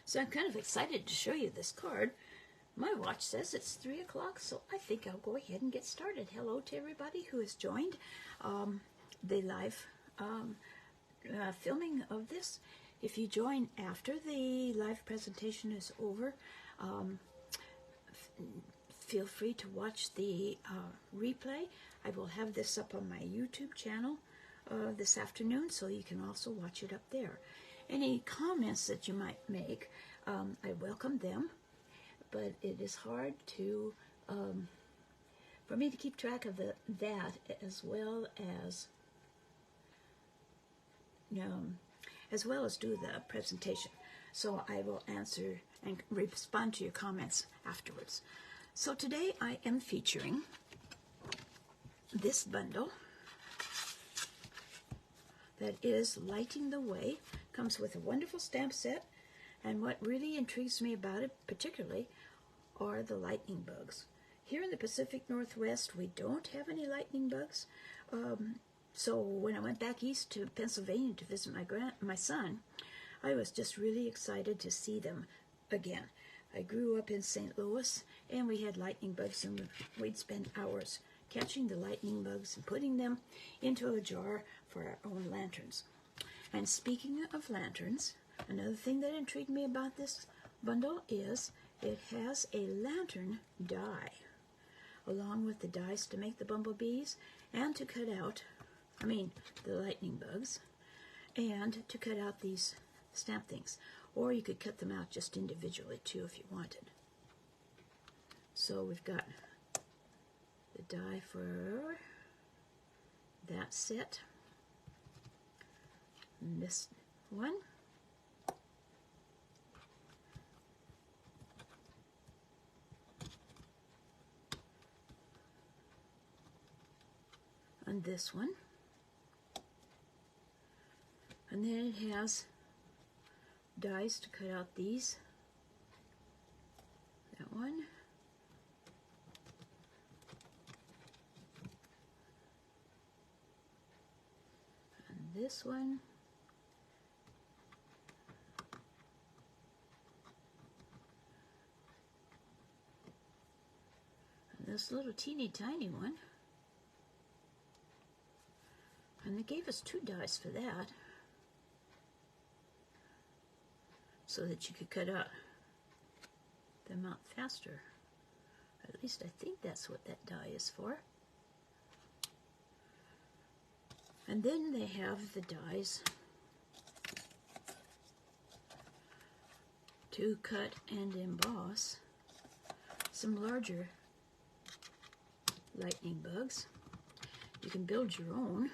So I'm kind of excited to show you this card. My watch says it's 3 o'clock, so I think I'll go ahead and get started. Hello to everybody who has joined the live filming of this. If you join after the live presentation is over, feel free to watch the replay. I will have this up on my YouTube channel this afternoon, so you can also watch it up there. Any comments that you might make, I welcome them, but it is hard to for me to keep track of that as well as do the presentation. So I will answer and respond to your comments afterwards. So today I am featuring this bundle that is Lighting the Way. Comes with a wonderful stamp set, and what really intrigues me about it particularly are the lightning bugs. Here in the Pacific Northwest, we don't have any lightning bugs. So when I went back east to Pennsylvania to visit my son, I was just really excited to see them again. I grew up in St. Louis, and we had lightning bugs, and we'd spend hours catching the lightning bugs and putting them into a jar for our own lanterns. And speaking of lanterns, another thing that intrigued me about this bundle is it has a lantern die, along with the dies to make the bumblebees and to cut out, the lightning bugs, and to cut out these stamp things. Or you could cut them out just individually too if you wanted. So we've got the die for that set. And this one. And this one. And then it has dies to cut out these. That one. And this one. And this little teeny tiny one. And they gave us 2 dies for that, so that you could cut out them out faster. At least I think that's what that die is for. And then they have the dies to cut and emboss some larger lightning bugs. You can build your own.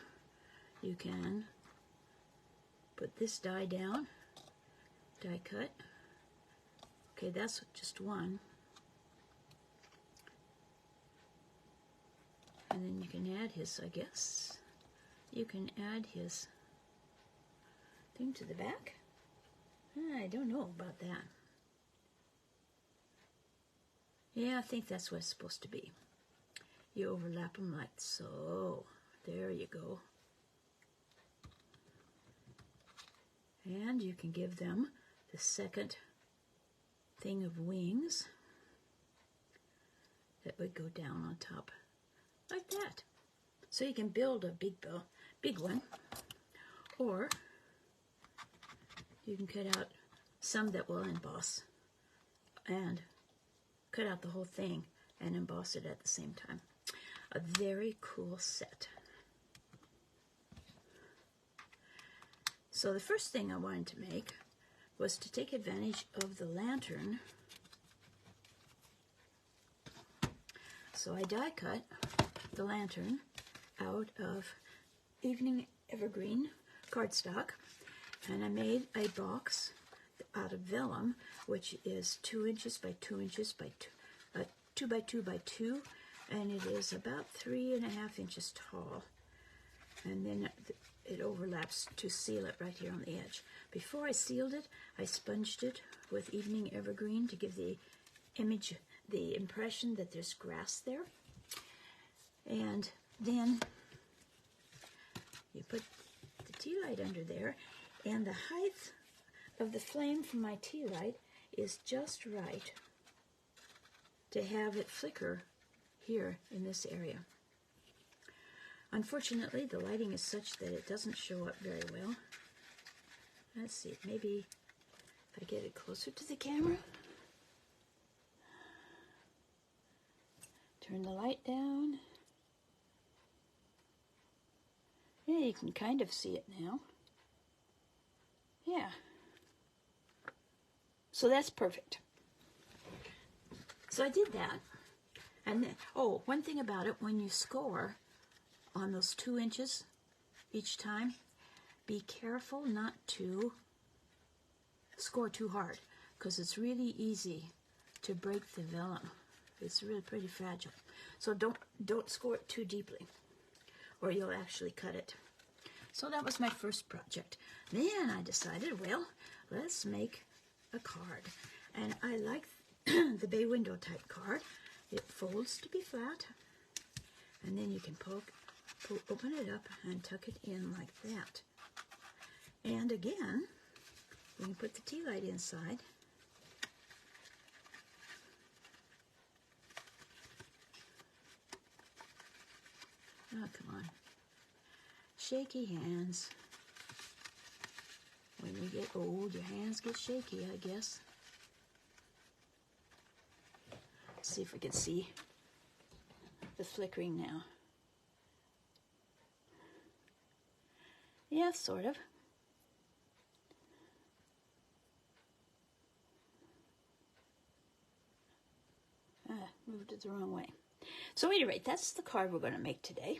You can put this die down, die cut. Okay, that's just one. And then you can add his, I guess, you can add his thing to the back. I don't know about that. Yeah, I think that's what it's supposed to be. You overlap them like so. There you go. And you can give them the second thing of wings that would go down on top like that. So you can build a big one, or you can cut out some that will emboss and cut out the whole thing and emboss it at the same time. A very cool set. So the first thing I wanted to make was to take advantage of the lantern. So I die cut the lantern out of Evening Evergreen cardstock, and I made a box out of vellum, which is 2 inches by 2 inches by 2 by 2 by 2, and it is about 3.5 inches tall. And then it overlaps to seal it right here on the edge. Before I sealed it, I sponged it with Evening Evergreen to give the image, the impression that there's grass there. And then you put the tea light under there, and the height of the flame from my tea light is just right to have it flicker here in this area. Unfortunately, the lighting is such that it doesn't show up very well. Let's see, maybe if I get it closer to the camera. Turn the light down. Yeah, you can kind of see it now. Yeah. So that's perfect. So I did that. And then, oh, one thing about it, when you score on those 2 inches each time, be careful not to score too hard, because it's really easy to break the vellum. It's really pretty fragile. So don't score it too deeply, or you'll actually cut it. So that was my first project. Then I decided, well, let's make a card. And I like the bay window type card. It folds to be flat, and then you can open it up and tuck it in like that. And again, you can put the tea light inside. Oh, come on. Shaky hands. When you get old, your hands get shaky, I guess. Let's see if we can see the flickering now. Yeah, sort of. Moved it the wrong way. So at any rate, that's the card we're going to make today.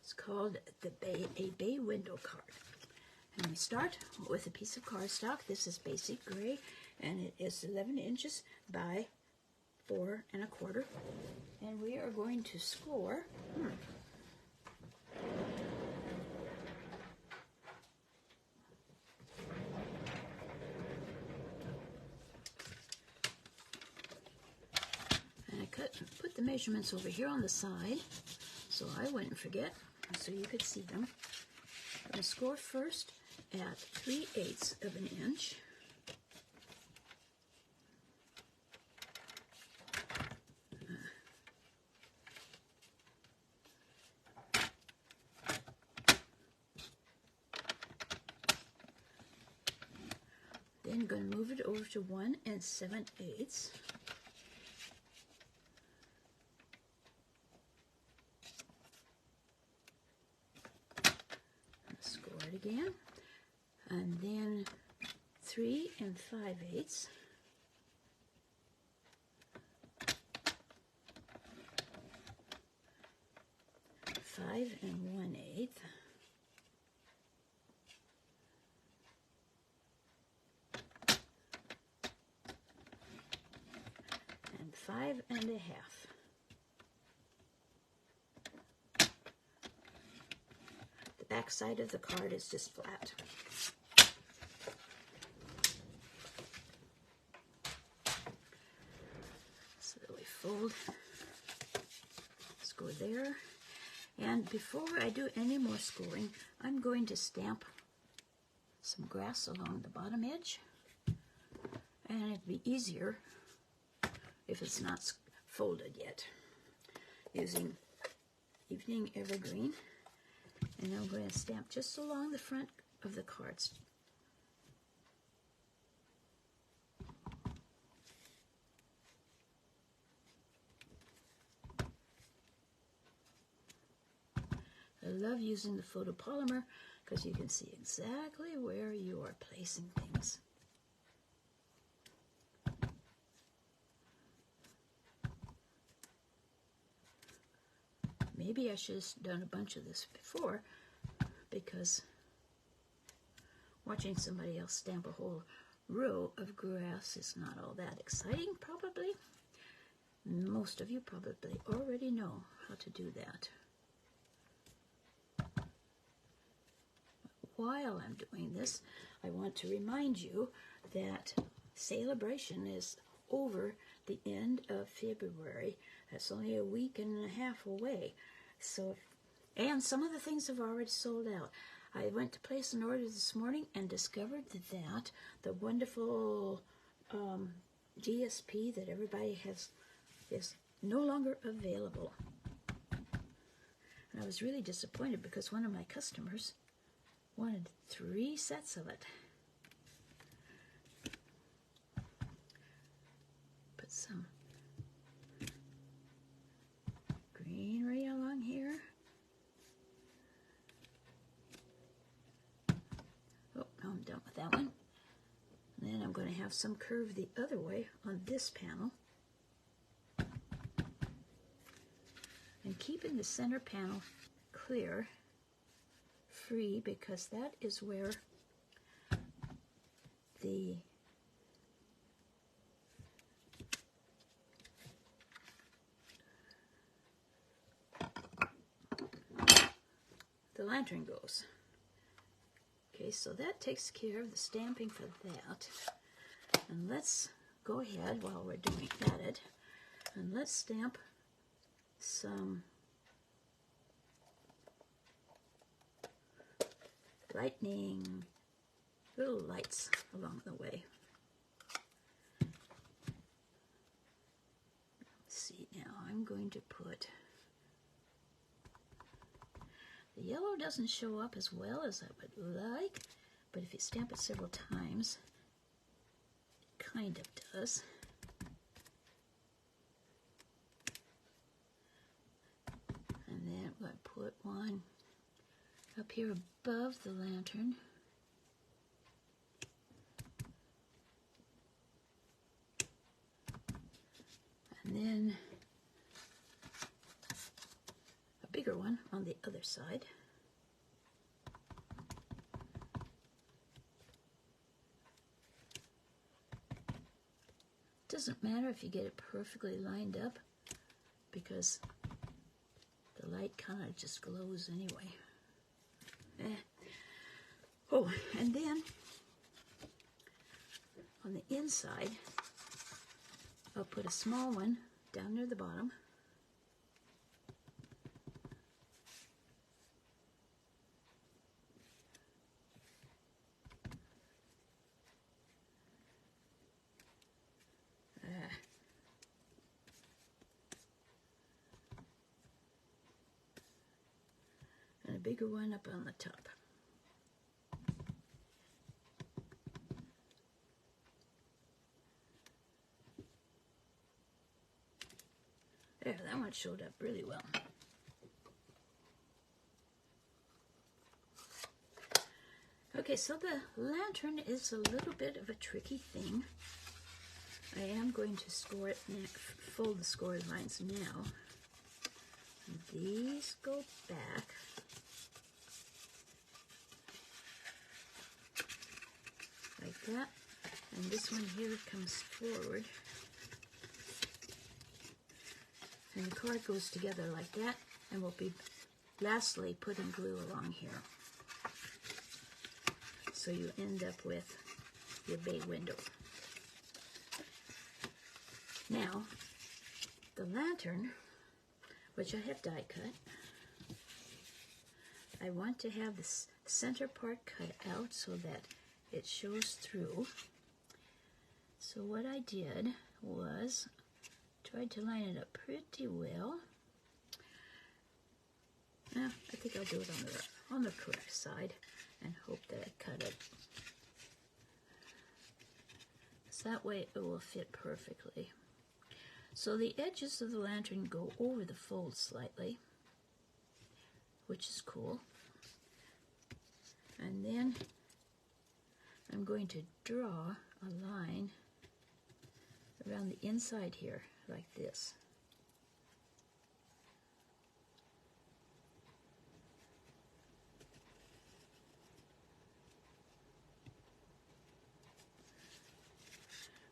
It's called a bay window card. And we start with a piece of cardstock. This is basic gray, and it is 11 inches by 4 1/4. And we are going to score. And I put the measurements over here on the side, so I wouldn't forget, so you could see them. I'm going to score first at 3/8 of an inch. Then going to move it over to 1 7/8. Score it again. And then 3 5/8. Five 1/8. And 5 1/2. The back side of the card is just flat. So we fold, score there. And before I do any more scoring, I'm going to stamp some grass along the bottom edge. And it'd be easier if it's not folded yet, using Evening Evergreen. And I'm going to stamp just along the front of the cards. I love using the photopolymer because you can see exactly where you are placing things. Maybe I should have done a bunch of this before, because watching somebody else stamp a whole row of grass is not all that exciting, probably. Most of you probably already know how to do that. While I'm doing this, I want to remind you that Celebration is over the end of February. That's only a week and a half away. So And some of the things have already sold out. I went to place an order this morning and discovered that the wonderful GSP that everybody has is no longer available. And I was really disappointed because one of my customers wanted 3 sets of it. Put some greenery along here. Oh, now I'm done with that one. And then I'm going to have some curve the other way on this panel. And keeping the center panel clear, free, because that is where the lantern goes. Okay, so that takes care of the stamping for that. And let's go ahead while we're doing that, and let's stamp some lightning little lights along the way. Let's see, now I'm going to put, the yellow doesn't show up as well as I would like, but if you stamp it several times, it kind of does. And then I'm going to put one up here above the lantern. And then a bigger one on the other side. Doesn't matter if you get it perfectly lined up, because the light kind of just glows anyway. Oh, and then on the inside, I'll put a small one down near the bottom. And a bigger one up on the top. There, that one showed up really well. Okay, so the lantern is a little bit of a tricky thing. I am going to score it, fold the scored lines now. And these go back. Like that. And this one here comes forward. And the card goes together like that, and we'll be lastly putting glue along here. So you end up with your bay window. Now, the lantern, which I have die cut, I want to have the center part cut out so that it shows through. So what I did was tried to line it up pretty well. Now, I think I'll do it on the correct side and hope that I cut it. So that way it will fit perfectly. So the edges of the lantern go over the fold slightly, which is cool. And then I'm going to draw a line around the inside here, like this.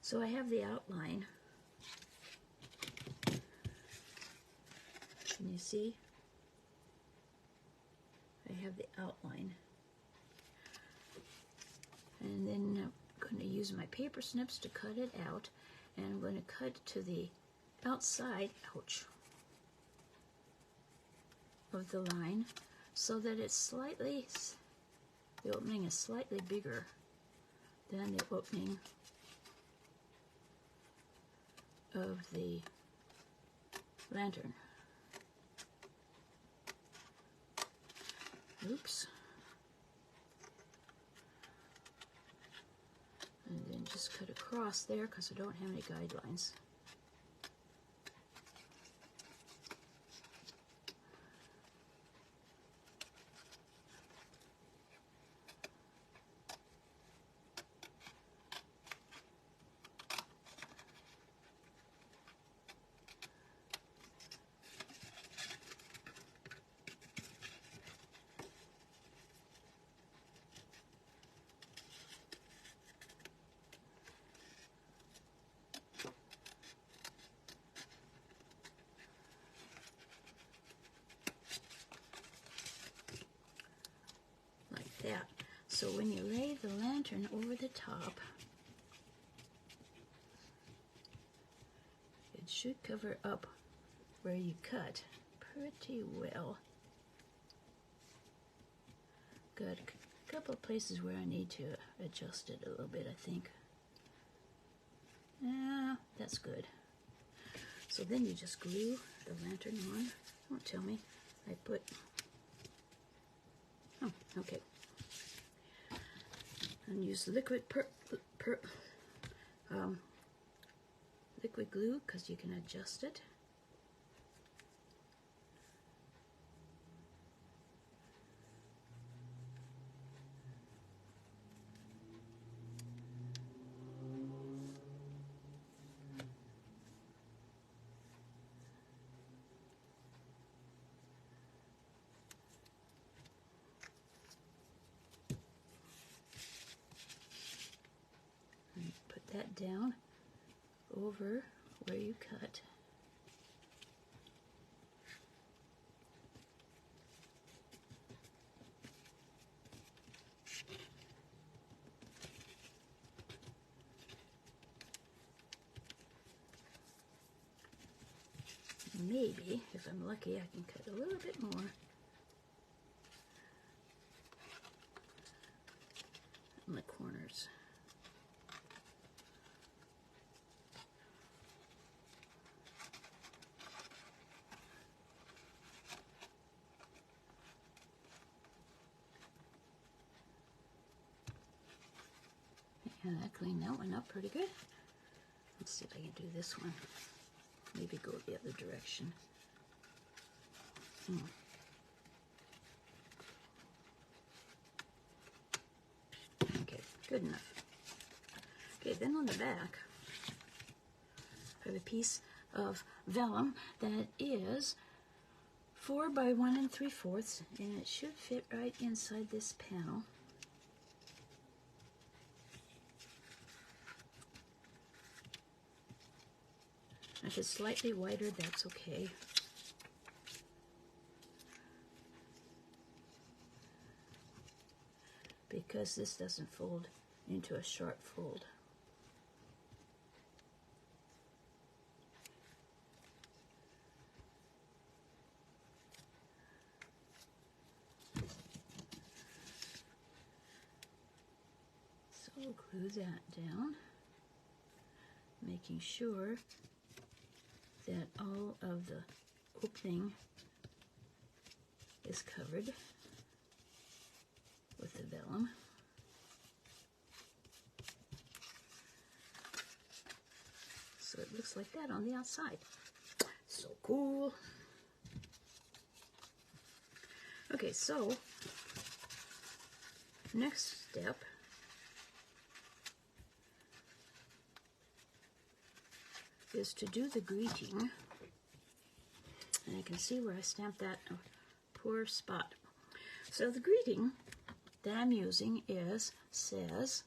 So I have the outline. Can you see? I have the outline. And then I'm going to use my paper snips to cut it out. And I'm going to cut to the outside, ouch, of the line so that it's slightly, the opening is slightly bigger than the opening of the lantern. Oops. And then just cut across there because I don't have any guidelines. That. So when you lay the lantern over the top, it should cover up where you cut pretty well. Got a couple of places where I need to adjust it a little bit, I think. Yeah, that's good. So then you just glue the lantern on. Don't tell me. I put... Oh, okay. And use liquid liquid glue because you can adjust it. That down over where you cut. Maybe, if I'm lucky, I can cut a little bit more. On the corners. And I cleaned that one up pretty good. Let's see if I can do this one. Maybe go the other direction. Okay, good enough. Okay, then on the back, I have a piece of vellum that is 4 by 1 3/4, and it should fit right inside this panel. If it's slightly wider, that's okay. Because this doesn't fold into a sharp fold. So we'll glue that down, making sure that all of the opening is covered with the vellum. So it looks like that on the outside. So cool. Okay, so next step is to do the greeting. And I can see where I stamped that poor spot. So the greeting that I'm using says,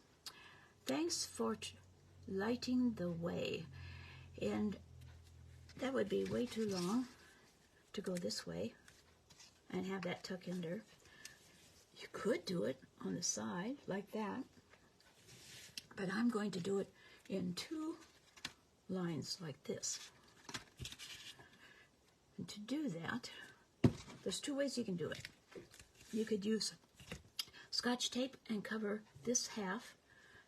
"Thanks for lighting the way." And that would be way too long to go this way and have that tuck under. You could do it on the side like that, but I'm going to do it in 2 lines like this. And to do that, There's two ways you can do it. You could use Scotch tape and cover this half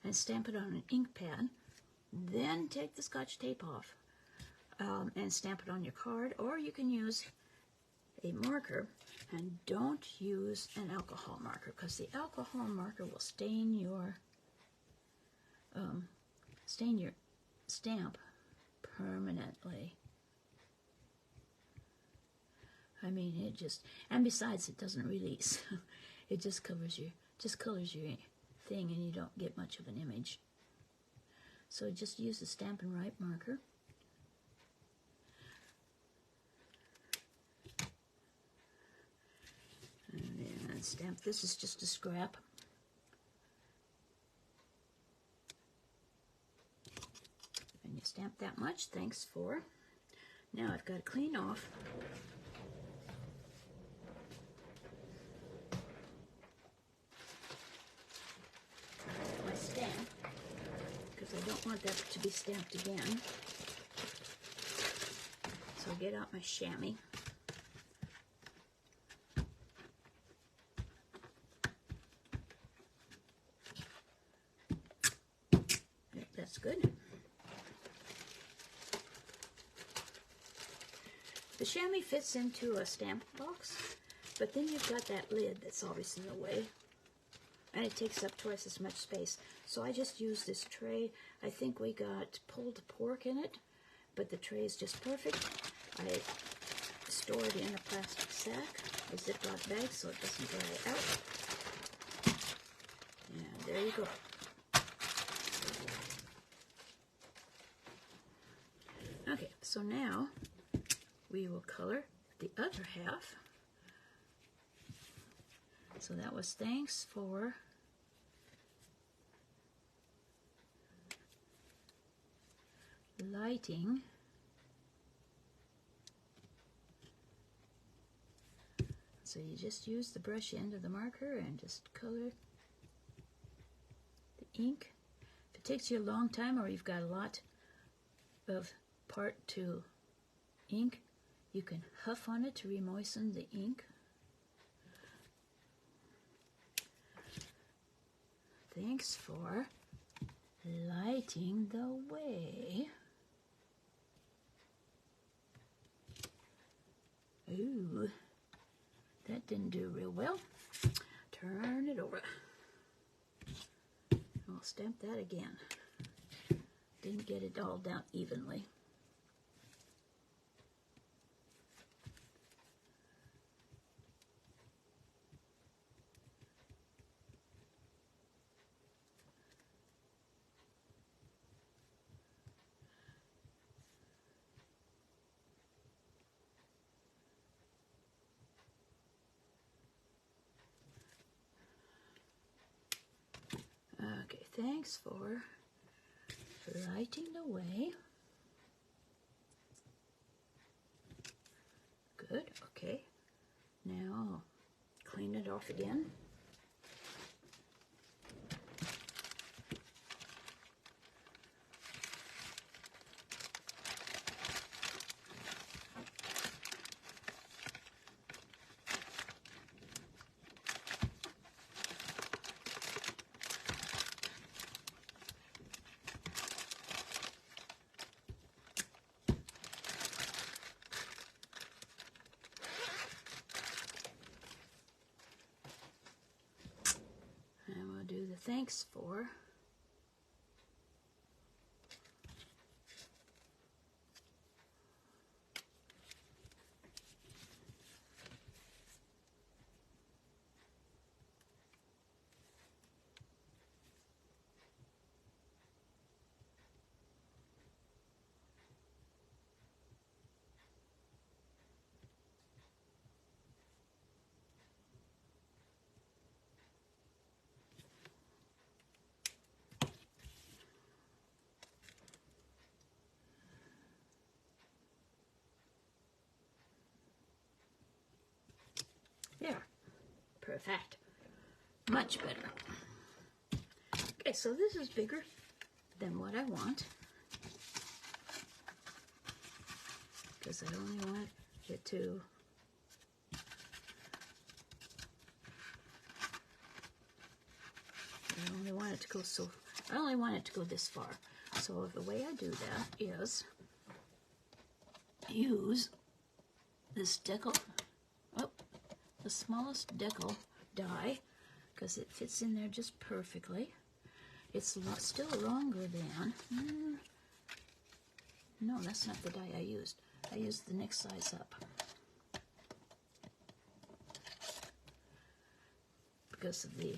and stamp it on an ink pad. Then take the Scotch tape off and stamp it on your card. Or you can use a marker, and don't use an alcohol marker because the alcohol marker will stain your stamp permanently. I mean, it just, and besides, it doesn't release. It just colors your thing, and you don't get much of an image. So just use the Stampin' Write marker. And then stamp. This is just a scrap. And you stamp that much. Thanks for. Now I've got to clean off my stamp because I don't want that to be stamped again. So I'll get out my chamois. That's good. The chamois fits into a stamp box, but then you've got that lid that's always in the way, and it takes up twice as much space. So I just use this tray. I think we got pulled pork in it, but the tray is just perfect. I store it in a plastic sack, a Ziploc bag, so it doesn't dry out. And there you go. Okay, so now we will color the other half. So that was thanks for lighting so you just use the brush end of the marker and just color the ink. If it takes you a long time or you've got a lot of part to ink, you can huff on it to remoisten the ink. Thanks for lighting the way. Ooh, that didn't do real well. Turn it over. I'll stamp that again. Didn't get it all down evenly. Okay, thanks for lighting the way. Good, okay. Now I'll clean it off again. And we'll do the thanks for. There, perfect, much better. Okay, so this is bigger than what I want because I only want it to go so, I only want it to go this far. So the way I do that is use this decal, the smallest decal die, because it fits in there just perfectly. It's still longer than, no, that's not the die I used. I used the next size up. Because of the,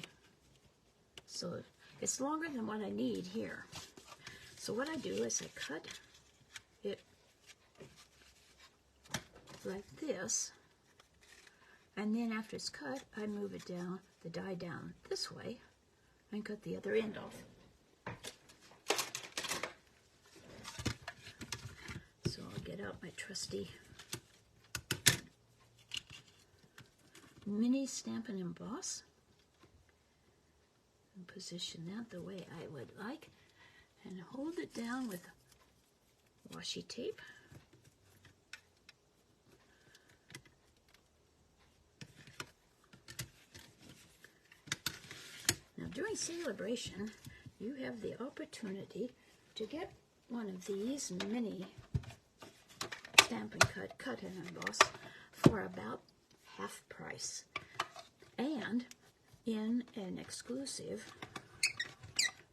so it's longer than what I need here. So what I do is I cut it like this, and then after it's cut, I move it down, the die down this way, and cut the other end off. So I'll get out my trusty mini Stampin' Emboss and position that the way I would like, and hold it down with washi tape. Now during celebration, you have the opportunity to get one of these mini Stampin' Cut and Emboss for about half price, and in an exclusive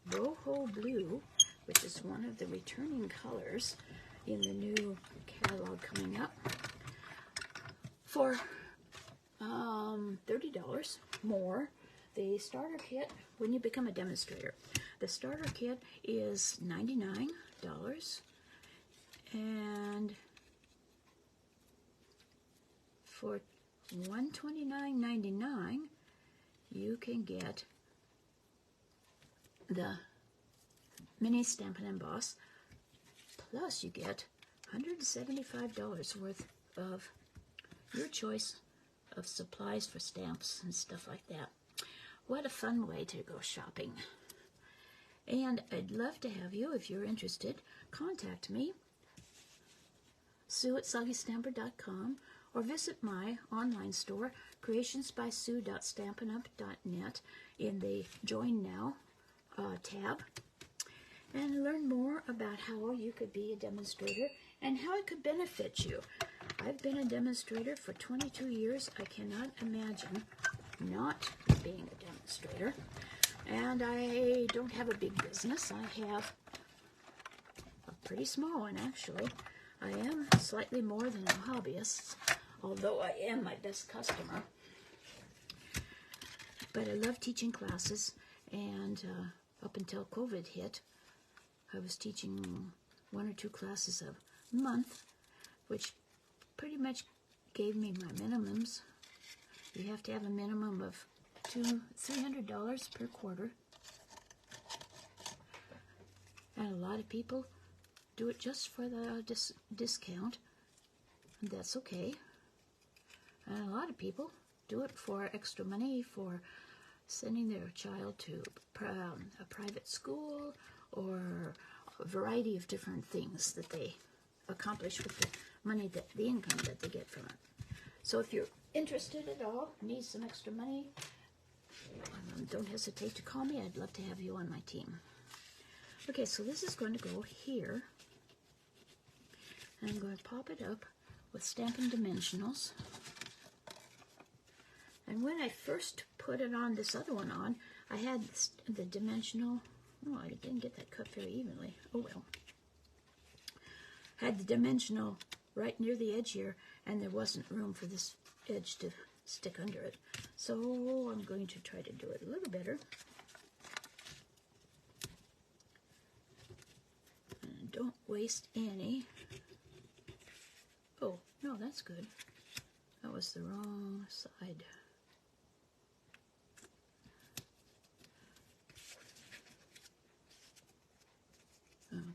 boho blue, which is one of the returning colors in the new catalog coming up, for $30 more. The starter kit, when you become a demonstrator, the starter kit is $99, and for $129.99 you can get the mini Stampin' Emboss, plus you get $175 worth of your choice of supplies for stamps and stuff like that. What a fun way to go shopping. And I'd love to have you, if you're interested, contact me, Sue@SoggyStamper.com, or visit my online store, creationsbysue.stampinup.net, in the Join Now tab, and learn more about how you could be a demonstrator and how it could benefit you. I've been a demonstrator for 22 years. I cannot imagine not being a demonstrator. And I don't have a big business. I have a pretty small one, actually. I am slightly more than a hobbyist, although I am my best customer. But I love teaching classes, and up until COVID hit, I was teaching 1 or 2 classes a month, which pretty much gave me my minimums. You have to have a minimum of $300 per quarter. And a lot of people do it just for the discount, and that's okay. And a lot of people do it for extra money, for sending their child to a private school, or a variety of different things that they accomplish with the money, the income that they get from it. So if you're interested at all, need some extra money, don't hesitate to call me. I'd love to have you on my team. Okay, so this is going to go here. And I'm going to pop it up with Stampin' Dimensionals. And when I first put it on, this other one on, I had the dimensional, I didn't get that cut very evenly. Oh well. Had the dimensional right near the edge here, and there wasn't room for this edge to stick under it. So I'm going to try to do it a little better. And don't waste any. Oh, no, that's good. That was the wrong side.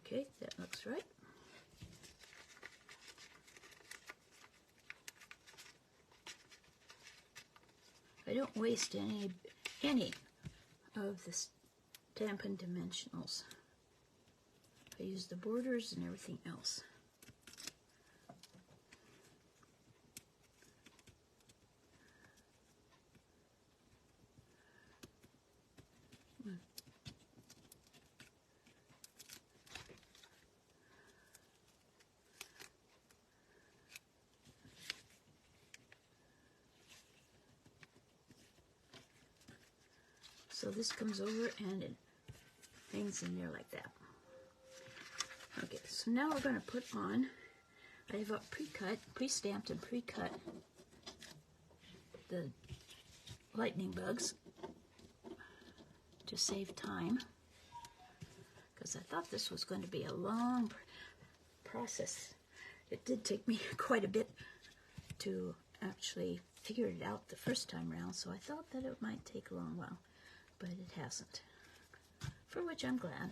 Okay, that looks right. I don't waste any of the Stampin' Dimensionals. I use the borders and everything else. So this comes over and it hangs in there like that. Okay, so now we're going to put on, I have pre-cut, pre-stamped and pre-cut the lightning bugs to save time, because I thought this was going to be a long process. It did take me quite a bit to actually figure it out the first time around, so I thought that it might take a long while, but it hasn't, for which I'm glad.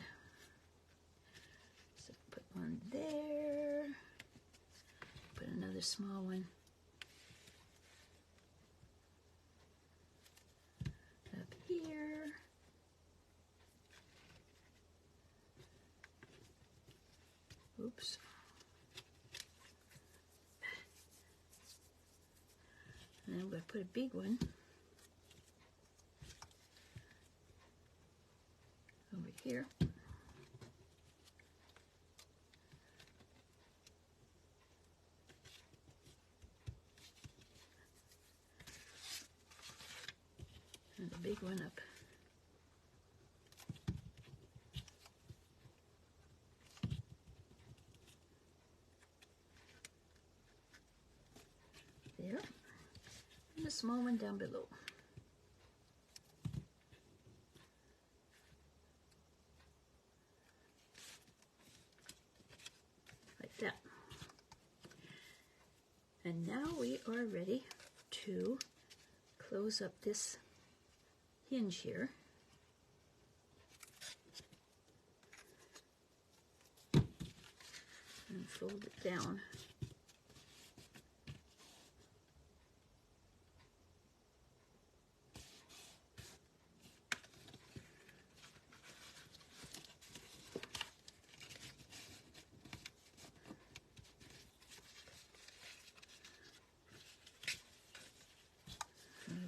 So put one there, put another small one up here. Oops. And I'm going to put a big one over here. And a big one up there. And a small one down below. Like that. And now we are ready to close up this hinge here. And fold it down.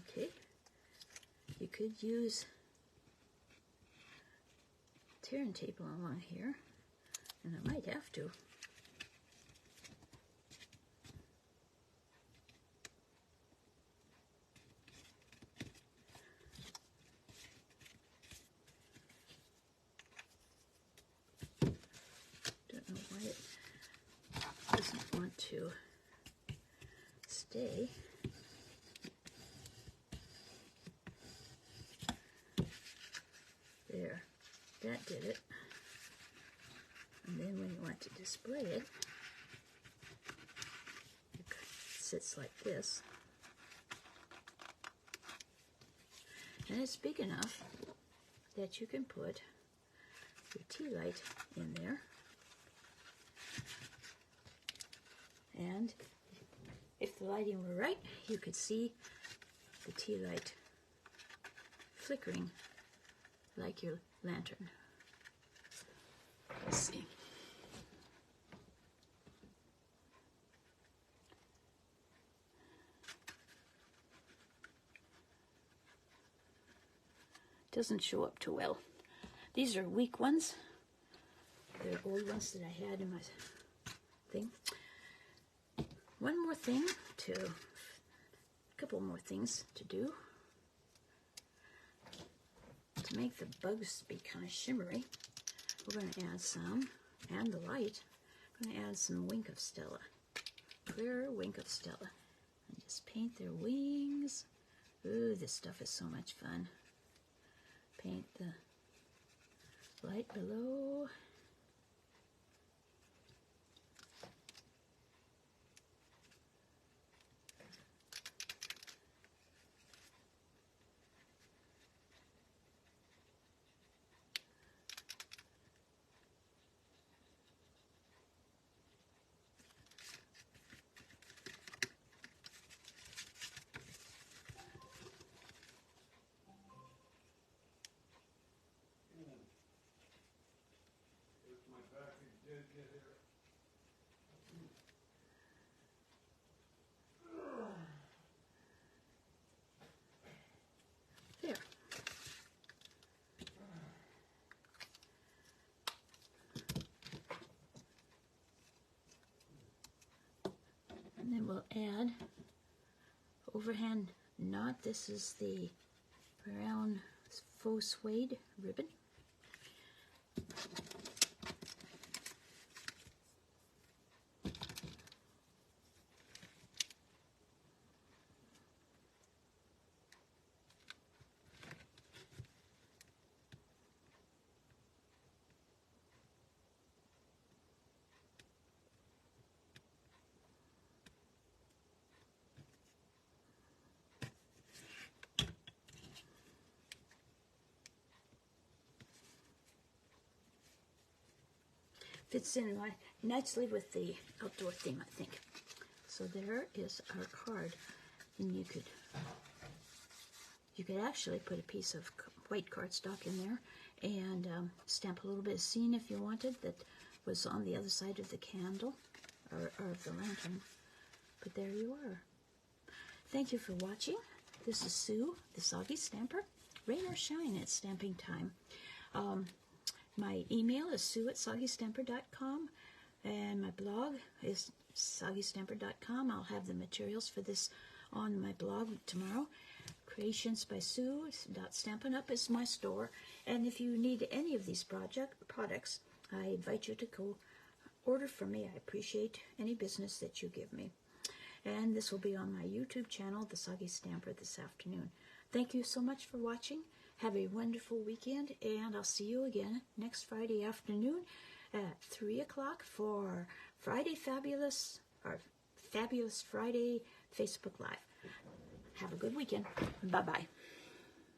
Okay, you could use tearing tape along here, and I might have to. Don't know why it doesn't want to stay. There, that did it. And then when you want to display it, it sits like this. And it's big enough that you can put your tea light in there. And if the lighting were right, you could see the tea light flickering like your lantern. Let's see. Doesn't show up too well. These are weak ones. They're old ones that I had in my thing. One more thing to, a couple more things to do to make the bugs be kind of shimmery. We're going to add some, and the light, I'm going to add some Wink of Stella, clear Wink of Stella, and just paint their wings. Ooh, this stuff is so much fun. Paint the light below. There. And then we'll add overhand knot. This is the brown faux suede ribbon. Fits in nicely with the outdoor theme, I think. So there is our card, and you could actually put a piece of white cardstock in there and stamp a little bit of scene if you wanted that was on the other side of the candle or of the lantern. But there you are. Thank you for watching. This is Sue, the Soggy Stamper. Rain or shine, it's stamping time. My email is sue@soggystamper.com, and my blog is soggystamper.com. I'll have the materials for this on my blog tomorrow. Creations by Sue. Stampin' Up is my store, and if you need any of these products, I invite you to go order from me. I appreciate any business that you give me. And this will be on my YouTube channel, The Soggy Stamper, this afternoon. Thank you so much for watching. Have a wonderful weekend, and I'll see you again next Friday afternoon at 3 o'clock for Fabulous Friday Facebook Live. Have a good weekend. Bye-bye.